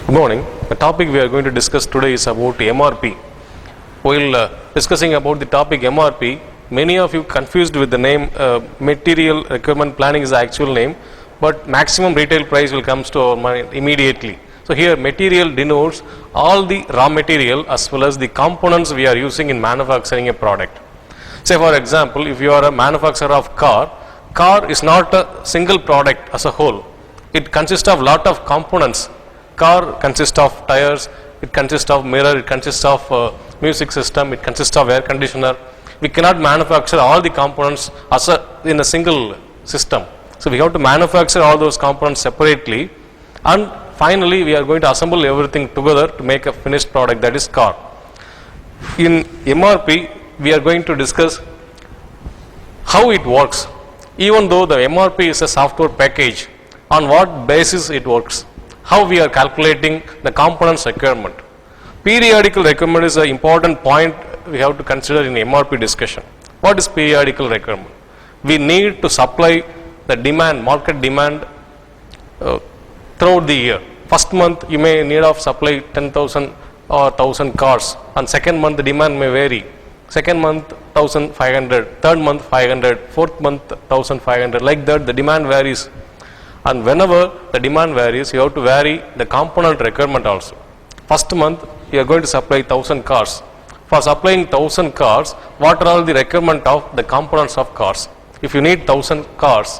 Good morning. The topic we are going to discuss today is about MRP. While discussing about the topic MRP, many of you confused with the name Material Requirement Planning is the actual name, but maximum retail price will comes to our mind immediately. So here material denotes all the raw material as well as the components we are using in manufacturing a product. Say for example, if you are a manufacturer of car is not a single product as a whole. It consists of lot of components. Car consists of tires, it consists of mirror, it consists of music system, it consists of air conditioner. We cannot manufacture all the components in a single system. So we have to manufacture all those components separately, and finally we are going to assemble everything together to make a finished product, that is car. In MRP we are going to discuss how it works. Even though the MRP is a software package, on what basis it works, how we are calculating the components requirement. Periodical requirement is an important point we have to consider in MRP discussion. What is periodical requirement? We need to supply the demand, market demand throughout the year. First month you may need of supply 10,000 or 1,000 cars, and second month the demand may vary. Second month 1,500, third month 500, fourth month 1,500, like that the demand varies. And whenever the demand varies, you have to vary the component requirement also. First month you are going to supply 1,000 cars. For supplying 1,000 cars, what are all the requirement of the components of cars? If you need 1,000 cars,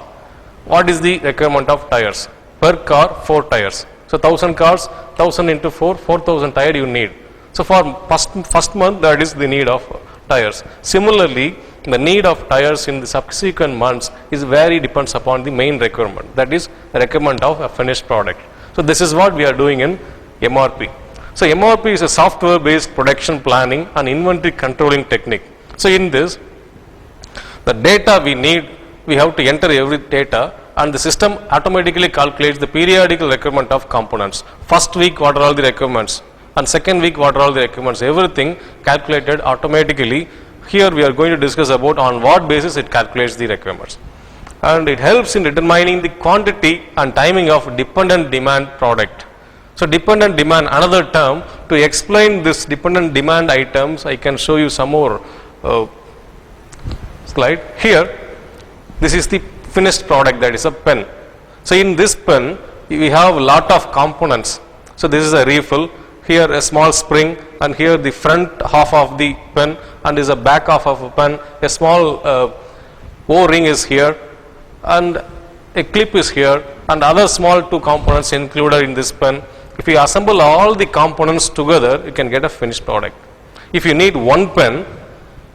what is the requirement of tires? Per car 4 tires. So 1,000 cars, 1,000 into 4, 4,000 tires you need. So for first month, that is the need of tires. Similarly, the need of tires in the subsequent months is depends upon the main requirement, that is the requirement of a finished product. So this is what we are doing in MRP. So MRP is a software based production planning and inventory controlling technique. So in this, the data we need, we have to enter every data, and the system automatically calculates the periodical requirement of components. First week what are all the requirements, and second week what are all the requirements, everything calculated automatically. Here we are going to discuss about on what basis it calculates the requirements, and it helps in determining the quantity and timing of dependent demand product. So dependent demand, another term to explain this dependent demand items. I can show you some more slide. Here this is the finished product, that is a pen. So in this pen we have a lot of components. So this is a refill, here a small spring, and here the front half of the pen, and is a back half of a pen. A small O-ring is here, and a clip is here, and other small 2 components included in this pen. If you assemble all the components together, you can get a finished product. If you need one pen,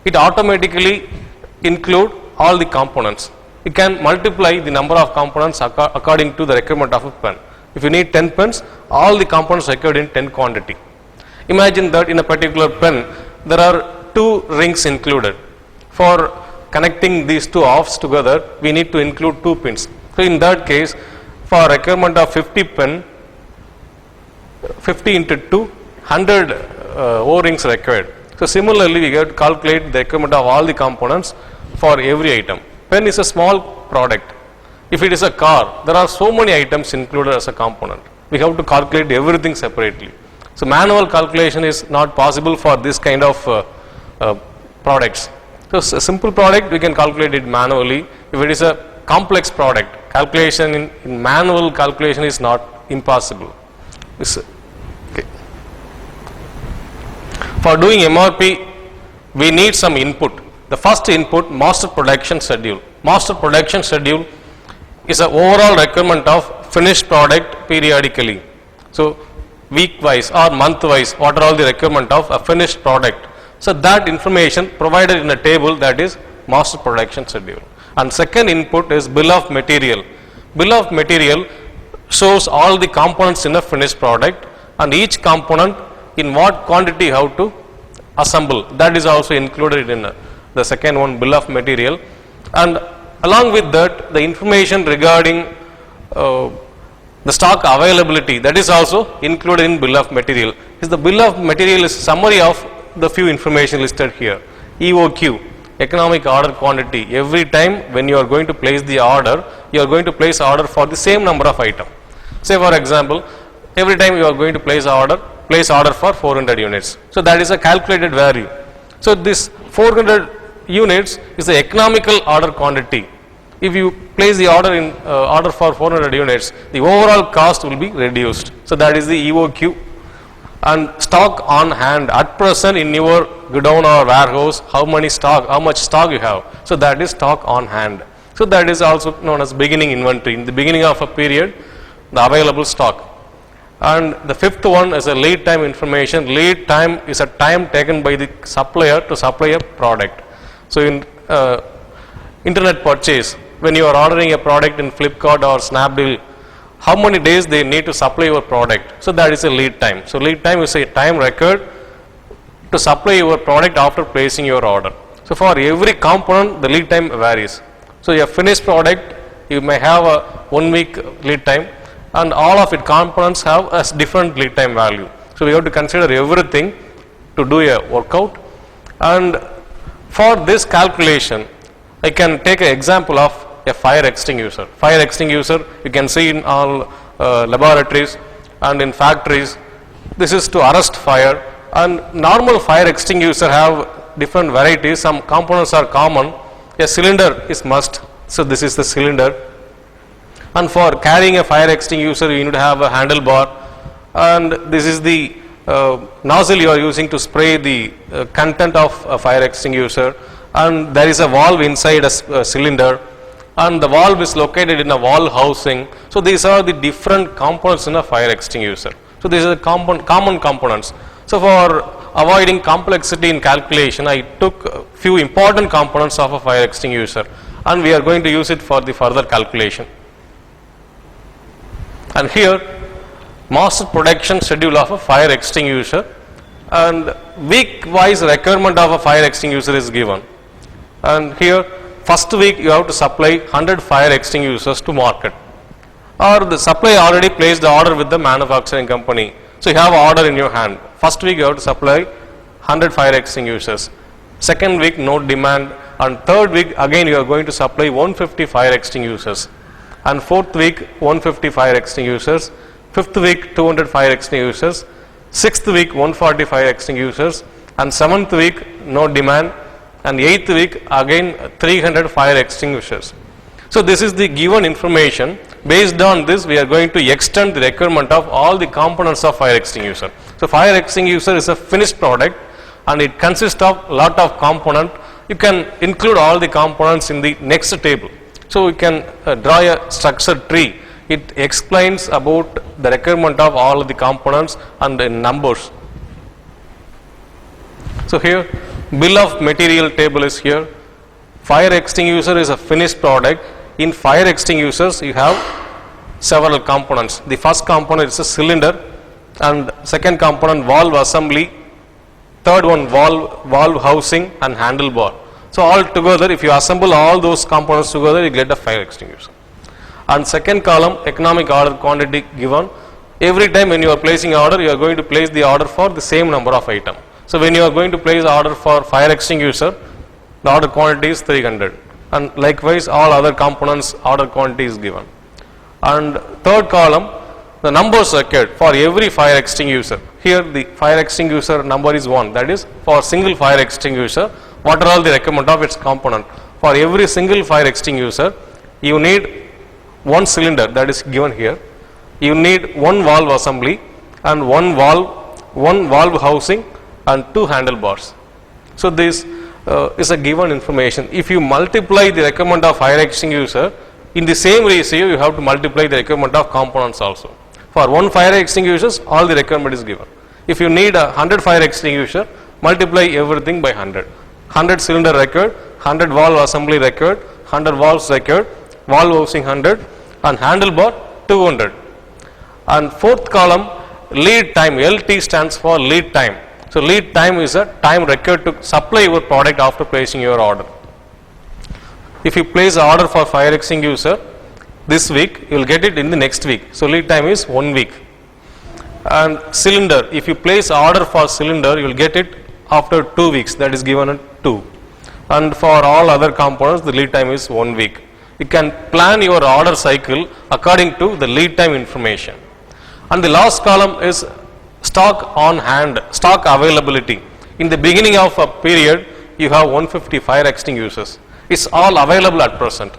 it automatically include all the components. You can multiply the number of components according to the requirement of a pen. If you need 10 pens, all the components required in 10 quantity. Imagine that in a particular pen, there are 2 rings included. For connecting these 2 offs together, we need to include 2 pins. So in that case, for requirement of 50 pen, 50 into 2, 100 O-rings required. So similarly, we have to calculate the requirement of all the components for every item. Pen is a small product. If it is a car, there are so many items included as a component. We have to calculate everything separately. So manual calculation is not possible for this kind of products. So a simple product we can calculate it manually. If it is a complex product, calculation in manual calculation is not impossible. Okay. For doing MRP, we need some input. The first input, master production schedule. Master production schedule is an overall requirement of finished product periodically. So week wise or month wise, what are all the requirement of a finished product. So that information provided in a table, that is master production schedule. And second input is bill of material. Bill of material shows all the components in a finished product, and each component in what quantity how to assemble. That is also included in the second one, bill of material. And along with that, the information regarding the stock availability, that is also included in bill of material. The bill of material is summary of the few information listed here. EOQ, economic order quantity. Every time when you are going to place the order, you are going to place order for the same number of items. Say for example, every time you are going to place order for 400 units. So that is a calculated value. So this 400 units is the economical order quantity. If you place the order for 400 units, the overall cost will be reduced. So that is the EOQ. And stock on hand at present in your godown or warehouse, how much stock you have. So that is stock on hand. So that is also known as beginning inventory. In the beginning of a period, the available stock. And the fifth one is a lead time information. Lead time is a time taken by the supplier to supply a product. So in internet purchase, when you are ordering a product in Flipkart or Snapdeal, how many days they need to supply your product. So that is a lead time. So lead time is a time record to supply your product after placing your order. So for every component, the lead time varies. So your finished product, you may have a 1 week lead time, and all of its components have a different lead time value. So we have to consider everything to do a workout. And for this calculation, I can take an example of a fire extinguisher. Fire extinguisher you can see in all laboratories and in factories. This is to arrest fire, and normal fire extinguisher have different varieties. Some components are common. A cylinder is must. So this is the cylinder. And for carrying a fire extinguisher, you need to have a handlebar, and this is the nozzle you are using to spray the content of a fire extinguisher, and there is a valve inside a cylinder, and the valve is located in a valve housing. So these are the different components in a fire extinguisher. So these are the common components. So for avoiding complexity in calculation, I took a few important components of a fire extinguisher, and we are going to use it for the further calculation. And here, master production schedule of a fire extinguisher, and week wise requirement of a fire extinguisher is given. And here, first week you have to supply 100 fire extinguishers to market, or the supplier already placed the order with the manufacturing company. So you have order in your hand. First week you have to supply 100 fire extinguishers. Second week no demand, and third week again you are going to supply 150 fire extinguishers, and fourth week 150 fire extinguishers, fifth week 200 fire extinguishers, sixth week 140 fire extinguishers, and seventh week no demand, and eighth week again 300 fire extinguishers. So this is the given information. Based on this, we are going to extend the requirement of all the components of fire extinguisher. So fire extinguisher is a finished product, and it consists of lot of components. You can include all the components in the next table. So we can draw a structure tree. It explains about the requirement of all the components and in numbers. So here, bill of material table is here. Fire extinguisher is a finished product. In fire extinguishers, you have several components. The first component is a cylinder, and second component valve assembly, third one valve housing and handlebar. So all together, if you assemble all those components together, you get a fire extinguisher. And second column, economic order quantity given. Every time when you are placing order, you are going to place the order for the same number of items. So when you are going to place order for fire extinguisher, the order quantity is 300. And likewise, all other components order quantity is given. And third column, the numbers required for every fire extinguisher. Here the fire extinguisher number is 1. That is, for single fire extinguisher, what are all the requirement of its component? For every single fire extinguisher, you need one cylinder, that is given here. You need one valve assembly and one valve housing and 2 handlebars. So this is a given information. If you multiply the requirement of fire extinguisher, in the same ratio you have to multiply the requirement of components also. For one fire extinguisher, all the requirement is given. If you need 100 fire extinguisher, multiply everything by 100. 100 cylinder required, 100 valve assembly required, 100 valves required, valve housing 100, and handlebar 200. And fourth column, lead time. LT stands for lead time. So lead time is a time required to supply your product after placing your order. If you place an order for fire extinguisher this week, you will get it in the next week. So lead time is 1 week. And cylinder, if you place an order for cylinder, you will get it after 2 weeks. That is given at 2. And for all other components, the lead time is 1 week. You can plan your order cycle according to the lead time information. And the last column is stock on hand, stock availability. In the beginning of a period, you have 150 fire extinguishers. It's all available at present.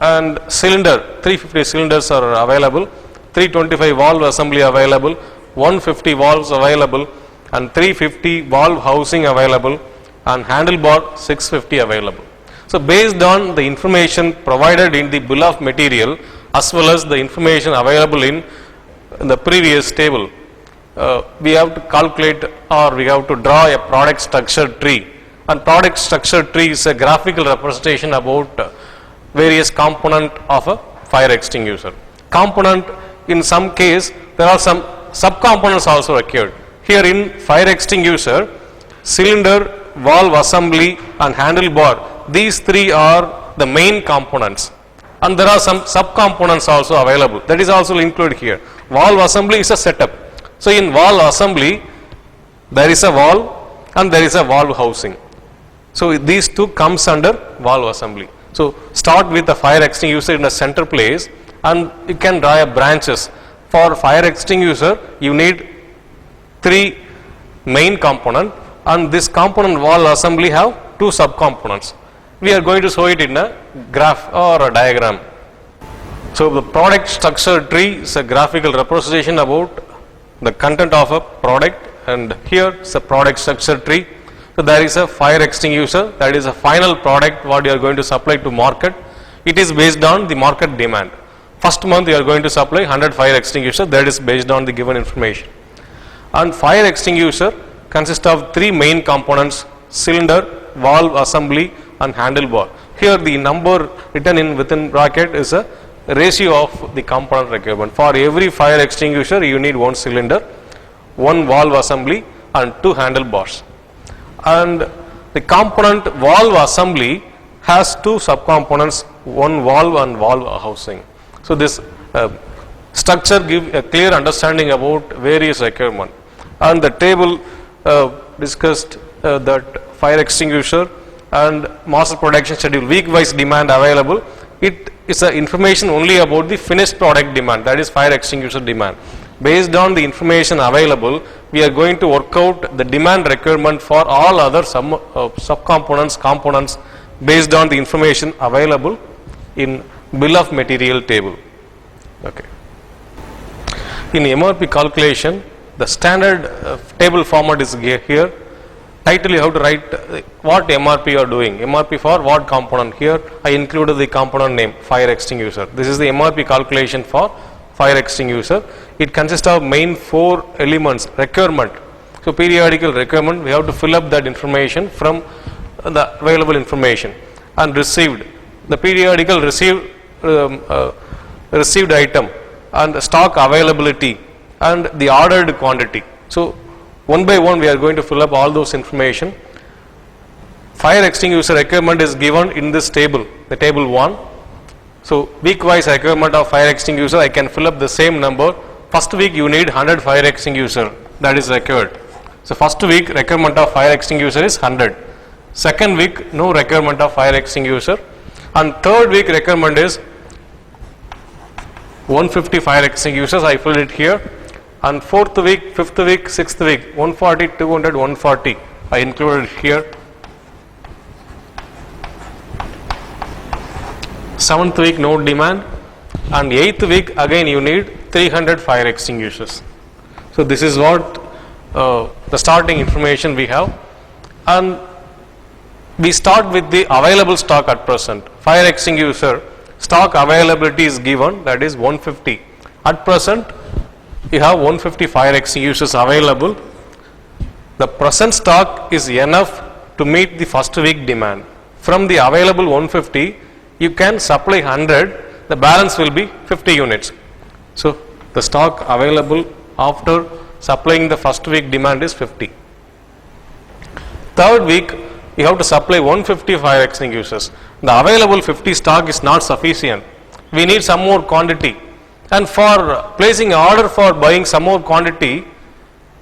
And cylinder, 350 cylinders are available, 325 valve assembly available, 150 valves available, and 350 valve housing available, and handlebar 650 available. So based on the information provided in the bill of material as well as the information available in the previous table, we have to calculate or we have to draw a product structure tree. And product structure tree is a graphical representation about various component of a fire extinguisher. Component, in some case there are some subcomponents also occurred. Here in fire extinguisher, cylinder, valve assembly and handlebar, these three are the main components, and there are some subcomponents also available, that is also included here. Valve assembly is a setup. So in valve assembly there is a valve and there is a valve housing. So these two comes under valve assembly. So start with the fire extinguisher in the center place and you can draw branches. For fire extinguisher you need three main component, and this component valve assembly have two subcomponents. We are going to show it in a graph or a diagram. So the product structure tree is a graphical representation about the content of a product, and here is a product structure tree. So there is a fire extinguisher, that is a final product what you are going to supply to market. It is based on the market demand. First month you are going to supply 100 fire extinguisher, that is based on the given information. And fire extinguisher consists of three main components: cylinder, valve assembly and handlebar. Here the number written in within bracket is a ratio of the component requirement. For every fire extinguisher you need one cylinder, one valve assembly and two handlebars. And the component valve assembly has two subcomponents, one valve and valve housing. So this structure gives a clear understanding about various requirements. And the table discussed that fire extinguisher and master production schedule, week wise demand available. It is information only about the finished product demand, that is fire extinguisher demand. Based on the information available, we are going to work out the demand requirement for all other subcomponents, components based on the information available in bill of material table. Okay. In MRP calculation, the standard table format is here. Title you have to write what MRP you are doing. MRP for what component? Here I included the component name, fire extinguisher. This is the MRP calculation for fire extinguisher. It consists of main four elements. Requirement. So periodical requirement, we have to fill up that information from the available information. And received, the periodical received item, and stock availability and the ordered quantity. So one by one we are going to fill up all those information. Fire extinguisher requirement is given in this table, the table 1. So week wise requirement of fire extinguisher, I can fill up the same number. First week you need 100 fire extinguisher, that is required. So first week requirement of fire extinguisher is 100. Second week no requirement of fire extinguisher, and third week requirement is 150 fire extinguishers, I filled it here. And fourth week, fifth week, sixth week, 140, 200, 140, I included here. Seventh week no demand, and eighth week again you need 300 fire extinguishers. So this is what the starting information we have, and we start with the available stock at present. Fire extinguisher stock availability is given, that is 150. At present you have 150 fire extinguishers available. The present stock is enough to meet the first week demand. From the available 150 you can supply 100, the balance will be 50 units. So the stock available after supplying the first week demand is 50. Third week you have to supply 150 fire extinguishers. The available 50 stock is not sufficient. We need some more quantity. And for placing an order for buying some more quantity,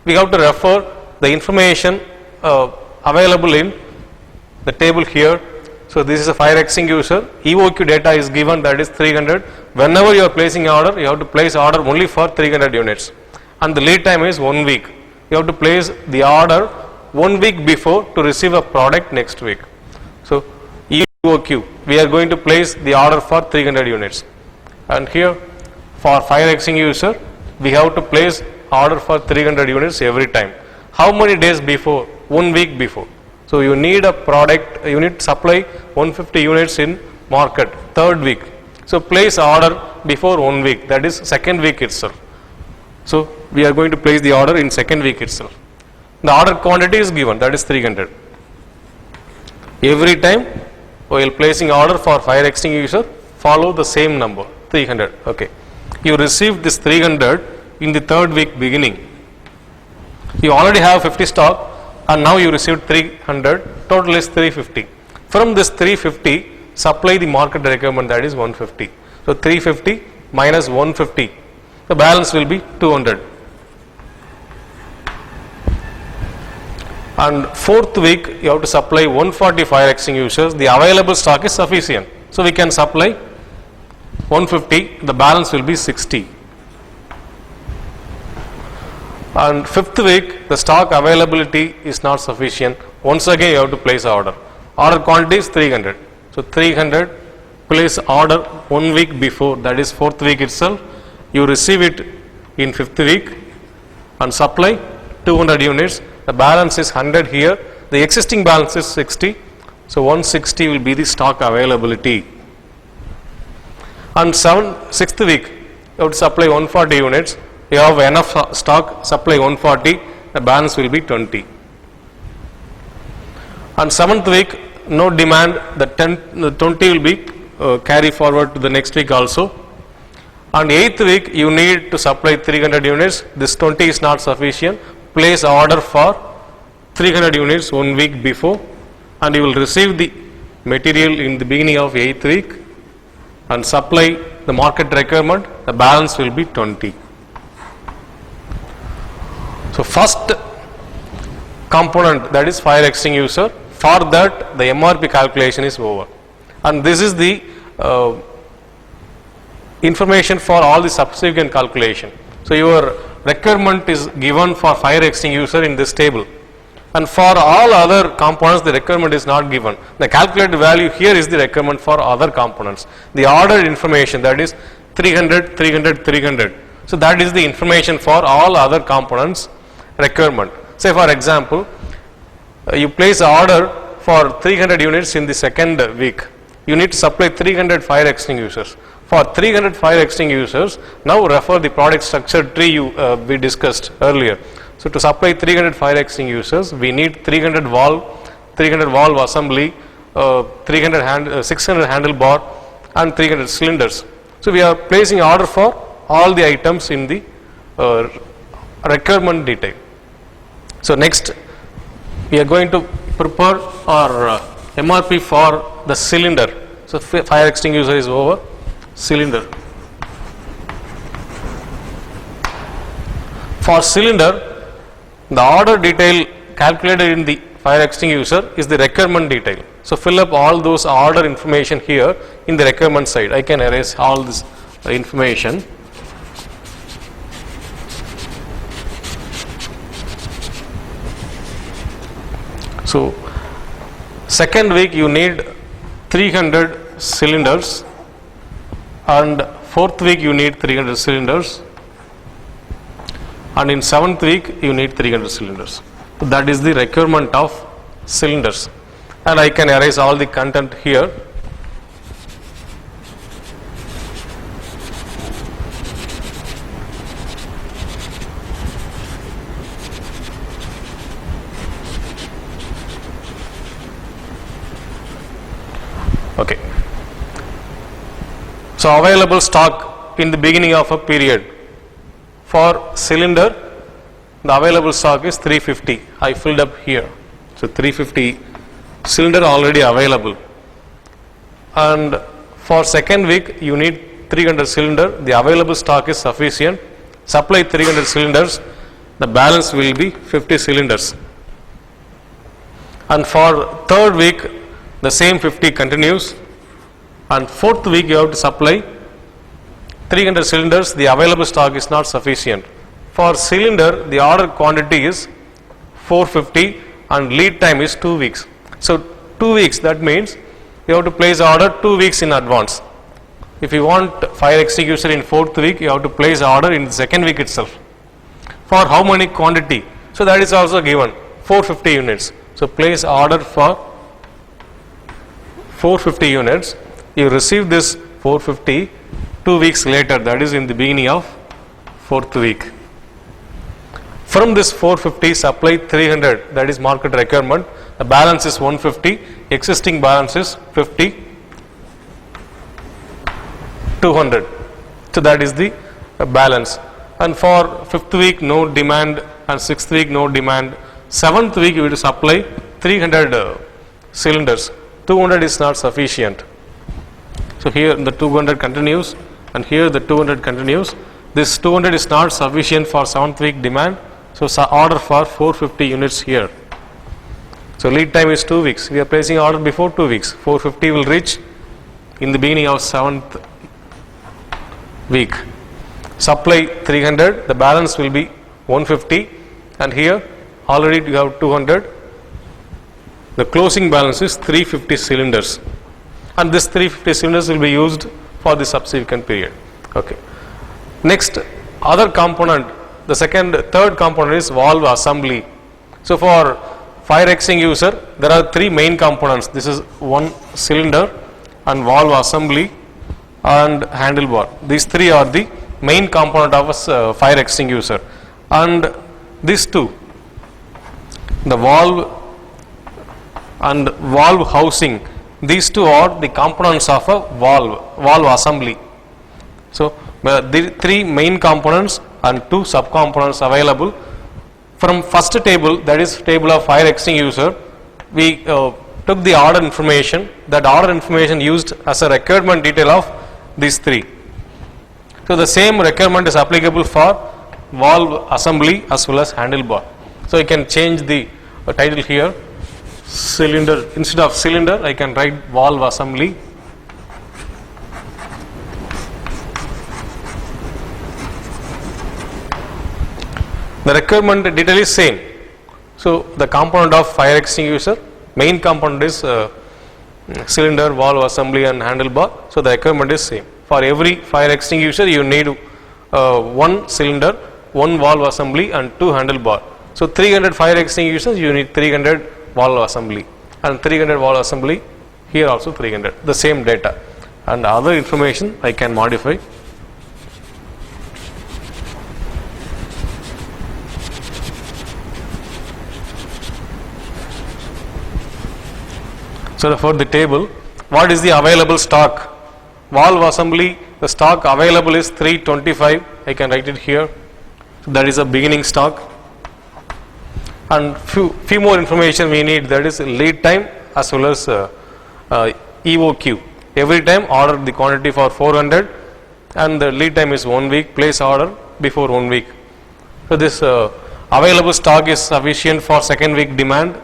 we have to refer the information available in the table here. So this is a fire extinguisher. EOQ data is given, that is 300. Whenever you are placing order, you have to place order only for 300 units. And the lead time is 1 week. You have to place the order 1 week before to receive a product next week. So EOQ, we are going to place the order for 300 units. And here for fire extinguisher, we have to place order for 300 units every time. How many days before? 1 week before. So you need a product, you need to supply 150 units in market, 3rd week. So place order before 1 week, that is 2nd week itself. So we are going to place the order in 2nd week itself. The order quantity is given, that is 300. Every time while placing order for fire extinguisher, follow the same number, 300. Okay. You received this 300 in the 3rd week beginning. You already have 50 stock and now you received 300, total is 350. From this 350, supply the market requirement, that is 150. So 350 minus 150, the balance will be 200. And 4th week, you have to supply 140 fire extinguishers. The available stock is sufficient. So we can supply 150, the balance will be 60. And 5th week, the stock availability is not sufficient. Once again, you have to place order. Order quantity is 300. So 300, place order 1 week before, that is 4th week itself. You receive it in 5th week and supply 200 units. The balance is 100 here. The existing balance is 60. So 160 will be the stock availability. And 6th week, you have to supply 140 units. You have enough stock, supply 140, the balance will be 20. And 7th week, no demand, the 20 will be carry forward to the next week also. And 8th week, you need to supply 300 units, this 20 is not sufficient, place order for 300 units 1 week before and you will receive the material in the beginning of 8th week and supply the market requirement, the balance will be 20. So first component, that is fire extinguisher, for that the MRP calculation is over. And this is the information for all the subsequent calculation. So your requirement is given for fire extinguisher in this table. And for all other components, the requirement is not given. The calculated value here is the requirement for other components. The ordered information, that is 300, 300, 300. So that is the information for all other components requirement. Say for example, you place an order for 300 units in the 2nd week. You need to supply 300 fire extinguishers. For 300 fire extinguishers, now refer the product structure tree we discussed earlier. So to supply 300 fire extinguishers, we need 300 valve assembly, 600 handlebar and 300 cylinders. So we are placing order for all the items in the requirement detail. So next, we are going to prepare our MRP for the cylinder. So fire extinguisher is over, cylinder. For cylinder, the order detail calculated in the fire extinguisher is the requirement detail. So fill up all those order information here in the requirement side. I can erase all this information. So 2nd week you need 300 cylinders and 4th week you need 300 cylinders and in 7th week you need 300 cylinders. So that is the requirement of cylinders and I can erase all the content here. Okay. So available stock in the beginning of a period. For cylinder, the available stock is 350. I filled up here. So 350 cylinder already available. And for 2nd week, you need 300 cylinder. The available stock is sufficient. Supply 300 cylinders. The balance will be 50 cylinders. And for 3rd week, the same 50 continues, and fourth week you have to supply 300 cylinders. The available stock is not sufficient. For cylinder, the order quantity is 450 and lead time is 2 weeks. So 2 weeks, that means you have to place order 2 weeks in advance. If you want fire extinguisher in fourth week, you have to place order in the second week itself. For how many quantity? So that is also given, 450 units. So place order for 450 units. You receive this 450 2 weeks later, that is in the beginning of fourth week. From this 450, supply 300, that is market requirement. The balance is 150, existing balance is 50, 200. So that is the balance. And for fifth week, no demand, and sixth week, no demand. Seventh week, you will supply 300 cylinders. 200 is not sufficient. So here the 200 continues, and here the 200 continues. This 200 is not sufficient for seventh week demand. So order for 450 units here. So lead time is 2 weeks. We are placing order before 2 weeks. 450 will reach in the beginning of seventh week. Supply 300, the balance will be 150, and here already you have 200. The closing balance is 350 cylinders, and this 350 cylinders will be used for the subsequent period. Okay. Next, other component, the third component is valve assembly. So for fire extinguisher, there are three main components. This is one cylinder and valve assembly and handlebar. These three are the main component of a fire extinguisher, and these two, the valve and valve housing, these two are the components of a valve assembly. So the three main components and two subcomponents available. From first table, that is table of fire extinguisher, we took the order information. That order information used as a requirement detail of these three. So the same requirement is applicable for valve assembly as well as handlebar. So I can change the title here. Cylinder, instead of cylinder, I can write valve assembly. The requirement detail is same. So the component of fire extinguisher, main component is cylinder, valve assembly and handlebar. So the requirement is same. For every fire extinguisher, you need one cylinder, one valve assembly and two handlebar. So 300 fire extinguishers, you need 300 valve assembly, and 300 valve assembly, here also 300, the same data, and other information I can modify. So for the table, what is the available stock? Valve assembly, the stock available is 325. I can write it here. So that is a beginning stock. And few more information we need, that is lead time as well as EOQ. Every time order the quantity for 400, and the lead time is 1 week. Place order before 1 week. So this available stock is sufficient for second week demand.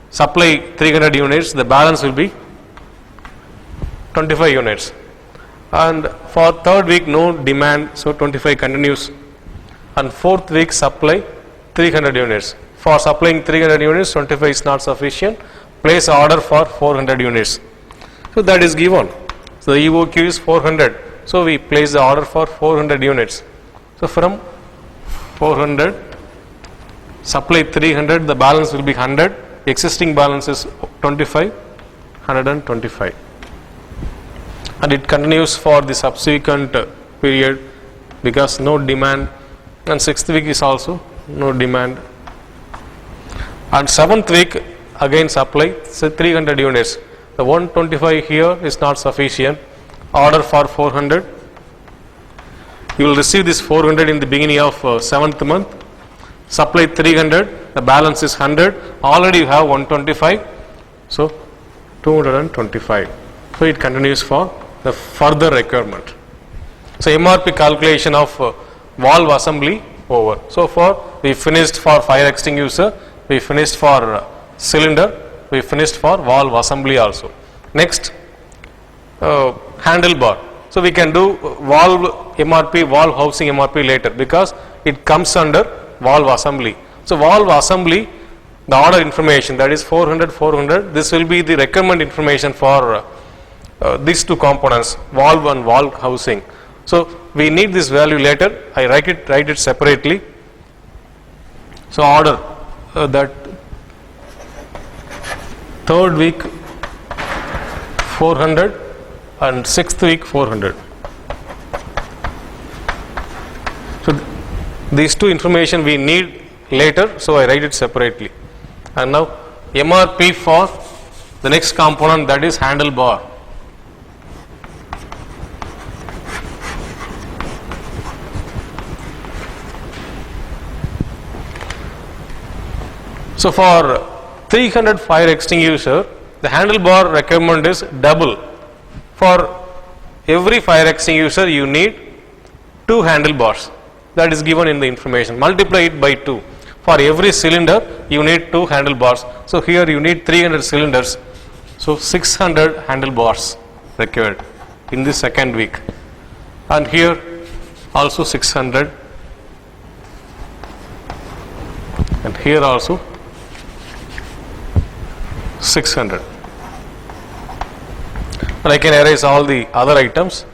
Supply 300 units, the balance will be 25 units. And for third week no demand, so 25 continues. And fourth week supply 300 units. For supplying 300 units, 25 is not sufficient. Place order for 400 units. So that is given. So the EOQ is 400. So we place the order for 400 units. So from 400, supply 300, the balance will be 100. Existing balance is 25, 125. And it continues for the subsequent period because no demand, and sixth week is also no demand. And seventh week again supply, say 300 units. The 125 here is not sufficient. Order for 400. You will receive this 400 in the beginning of seventh month. Supply 300, the balance is 100. Already you have 125, so 225. So it continues for the further requirement. So MRP calculation of valve assembly over. So far we finished for fire extinguisher, we finished for cylinder, we finished for valve assembly also. Next, handlebar. So we can do valve MRP, valve housing MRP later because it comes under valve assembly. So valve assembly, the order information, that is 400, 400, this will be the requirement information for these two components, valve and valve housing. So we need this value later. I write it separately. So order that third week 400 and sixth week 400. So these two information we need later, so I write it separately. And now MRP for the next component, that is handlebar. So for 300 fire extinguisher, the handlebar requirement is double. For every fire extinguisher you need 2 handlebars, that is given in the information. Multiply it by 2. For every cylinder you need 2 handlebars. So here you need 300 cylinders. So 600 handlebars required in the second week. And here also 600. And here also 600. And I can erase all the other items.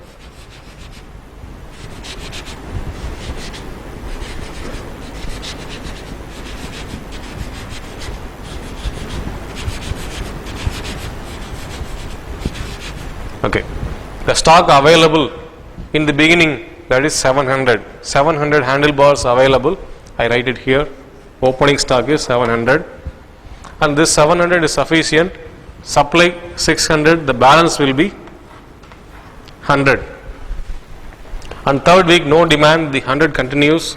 Okay. The stock available in the beginning, that is 700. 700 handlebars available. I write it here. Opening stock is 700. And this 700 is sufficient. Supply 600, the balance will be 100. And third week no demand, the 100 continues.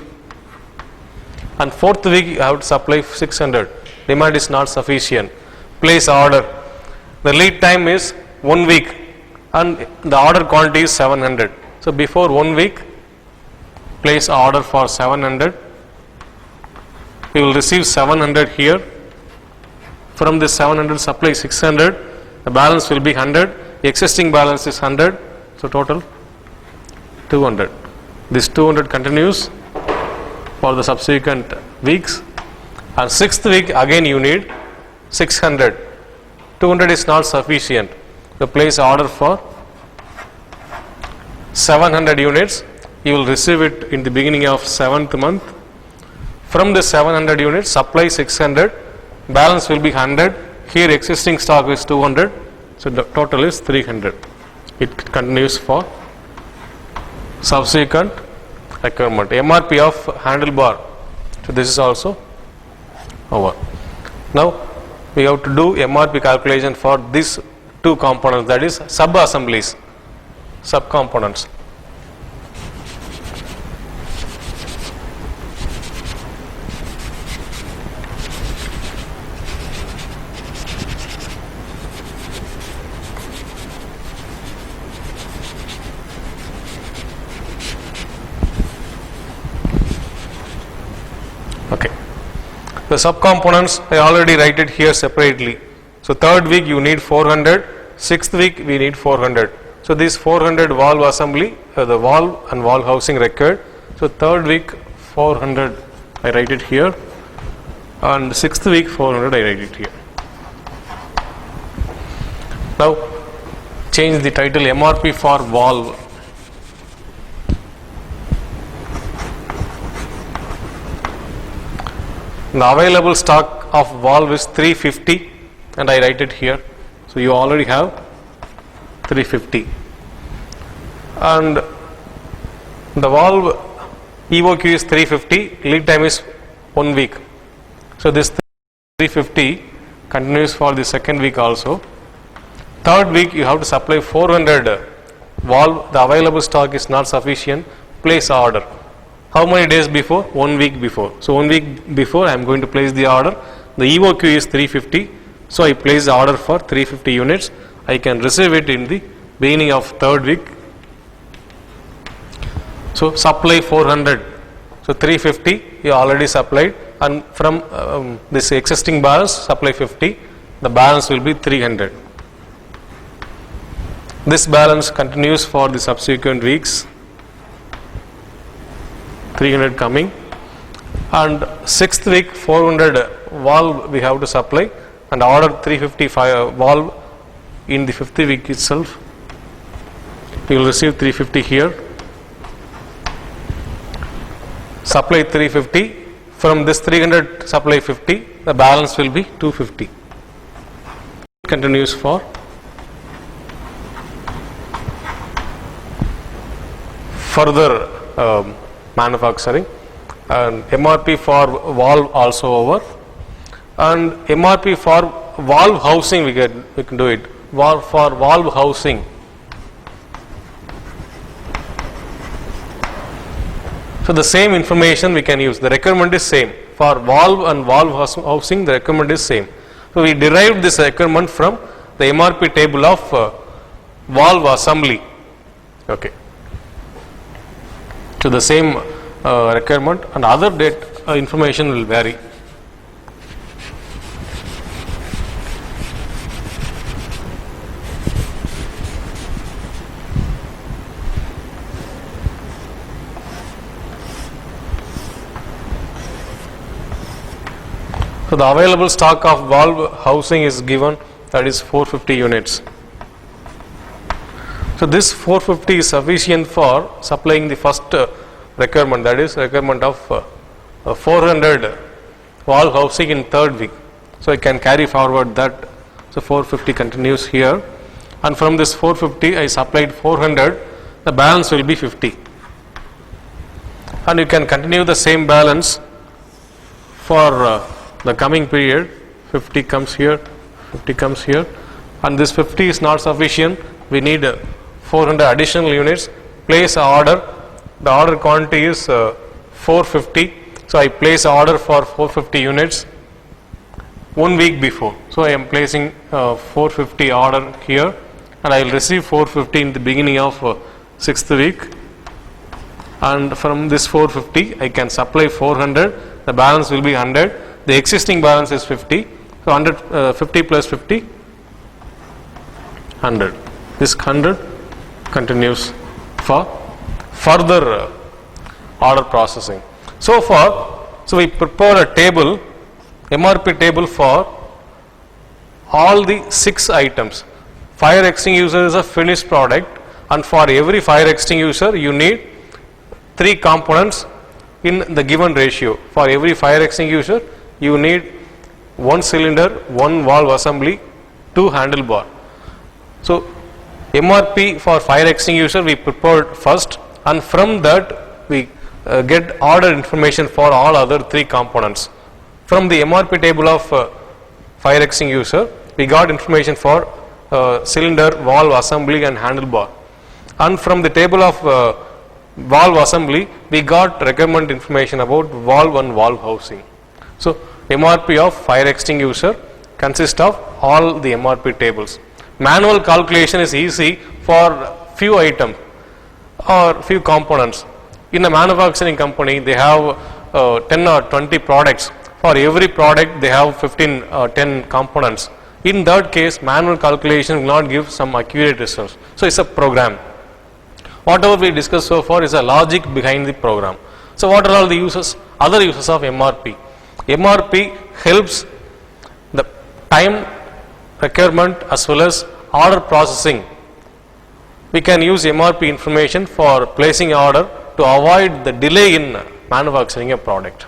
And fourth week you have to supply 600, demand is not sufficient. Place order. The lead time is 1 week and the order quantity is 700. So before 1 week, place order for 700. We will receive 700 here. From this 700 supply 600, the balance will be 100, the existing balance is 100, so total 200. This 200 continues for the subsequent weeks, and sixth week again you need 600. 200 is not sufficient. You place order for 700 units, you will receive it in the beginning of 7th month. From the 700 units, supply 600, balance will be 100. Here existing stock is 200, so the total is 300. It continues for subsequent requirement. MRP of handlebar. So this is also over. Now we have to do MRP calculation for these two components, that is sub assemblies, sub components. The subcomponents I already write it here separately. So third week you need 400, sixth week we need 400. So this 400 valve assembly, the valve and valve housing required. So third week 400 I write it here, and sixth week 400 I write it here. Now change the title MRP for valve. The available stock of valve is 350 and I write it here. So you already have 350. And the valve EOQ is 350, lead time is 1 week. So this 350 continues for the second week also. Third week you have to supply 400 valve, the available stock is not sufficient, place order. How many days before? 1 week before. So 1 week before I am going to place the order. The EOQ is 350. So I place the order for 350 units. I can receive it in the beginning of third week. So supply 400. So 350 you already supplied, and from this existing balance supply 50. The balance will be 300. This balance continues for the subsequent weeks, 300 coming, and 6th week 400 valve we have to supply and order 355 valve in the 5th week itself. You will receive 350 here, supply 350, from this 300 supply 50, the balance will be 250. Continues for further manufacturing, and MRP for valve also over, and MRP for valve housing we can do it. For valve housing, so the same information we can use. The requirement is same for valve and valve housing. The requirement is same. So we derived this requirement from the MRP table of valve assembly. Okay. So the same requirement and other data information will vary. So the available stock of valve housing is given, that is 450 units. So this 450 is sufficient for supplying the first requirement, that is requirement of 400 valve housing in 3rd week. So I can carry forward that. So 450 continues here, and from this 450 I supplied 400, the balance will be 50, and you can continue the same balance for the coming period. 50 comes here, 50 comes here, and this 50 is not sufficient. We need 400 additional units. Place an order. The order quantity is 450. So I place an order for 450 units 1 week before. So I am placing 450 order here, and I will receive 450 in the beginning of 6th week. And from this 450, I can supply 400. The balance will be 100. The existing balance is 50. So 100, 50 plus 50, 100. This 100 continues for further order processing. So we prepare a table, MRP table for all the 6 items. Fire extinguisher is a finished product, and for every fire extinguisher you need 3 components in the given ratio. For every fire extinguisher you need 1 cylinder, 1 valve assembly, 2 handlebar. So MRP for fire extinguisher we prepared first, and from that we get order information for all other 3 components. From the MRP table of fire extinguisher we got information for cylinder, valve assembly and handlebar, and from the table of valve assembly we got requirement information about valve and valve housing. So MRP of fire extinguisher consists of all the MRP tables. Manual calculation is easy for few items or few components. In a manufacturing company they have 10 or 20 products. For every product they have 15 or 10 components. In that case manual calculation will not give some accurate results. So it's a program. Whatever we discussed so far is a logic behind the program. So what are all the uses, other uses of MRP? MRP helps the time requirement as well as order processing. We can use MRP information for placing order to avoid the delay in manufacturing a product.